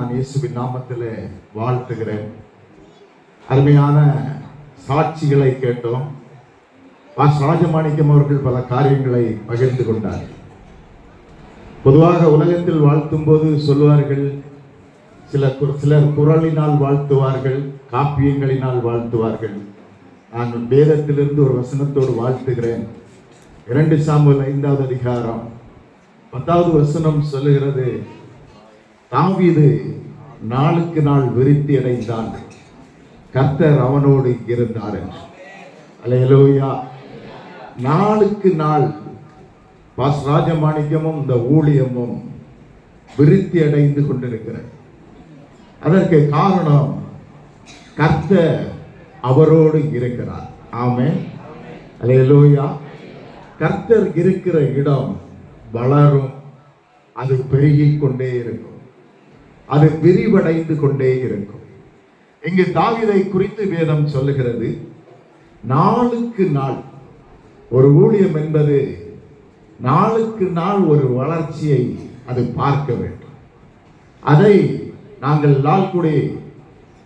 நான் இயேசுவின் நாமத்திலே வாழ்த்துகிறேன். அருமையான சாட்சிகளை கேட்டோம். ராஜமாணிக்கம் அவர்கள் பல காரியங்களை பகிர்ந்து கொண்டார். பொதுவாக உலகத்தில் வாழ்த்தும் போது சொல்வார்கள், சிலர் குரலினால் வாழ்த்துவார்கள், காப்பியங்களினால் வாழ்த்துவார்கள். நான் வேதத்திலிருந்து ஒரு வசனத்தோடு வாழ்த்துகிறேன். 2 சாமுவேல் 5வது அதிகாரம் 10வது வசனம் சொல்லுகிறது, தாவீது நாளுக்கு நாள் விருத்தி அடைந்தான், கர்த்தர் அவனோடு இருந்தார் என்று. அல்லேலூயா. நாளுக்கு நாள் ராஜமாணிக்கமும் இந்த ஊழியமும் விருத்தி அடைந்து கொண்டிருக்கிறது. அதற்கு காரணம் கர்த்தர் அவரோடு இருக்கிறார். ஆமென். அல்லேலூயா. கர்த்தர் இருக்கிற இடம் வளரும், அது பெருகிக் கொண்டே இருக்கும், அது விரிவடைந்து கொண்டே இருக்கும். இங்கு தாவீதை குறித்து வேதம் சொல்லுகிறது, நாளுக்கு நாள் ஒரு ஊழியம் என்பது நாளுக்கு நாள் ஒரு வளர்ச்சியை அது பார்க்க வேண்டும். அதை நாங்கள் லால்குடி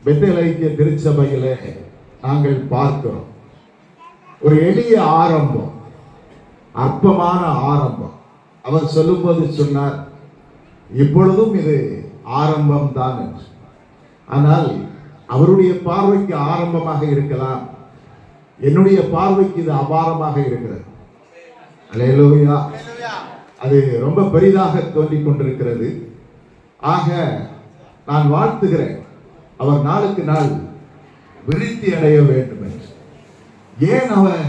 பெத்தேல் ஐக்கிய திருச்சபையிலே நாங்கள் பார்க்கிறோம். ஒரு எளிய ஆரம்பம், அற்பமான ஆரம்பம். அவர் சொல்லும்போது சொன்னார், இப்பொழுதும் இது ஆரம்பம் தான் என்று. ஆனால் அவருடைய பார்வைக்கு ஆரம்பமாக இருக்கலாம், என்னுடைய பார்வைக்கு இது அபாரமாக இருக்கிறது. அல்லேலூயா. அது ரொம்ப பெரிதாக தோன்றிக் கொண்டிருக்கிறது. ஆக நான் வாழ்த்துகிறேன், அவர் நாளுக்கு நாள் விருத்தி அடைய வேண்டும் என்று. ஏன் அவர்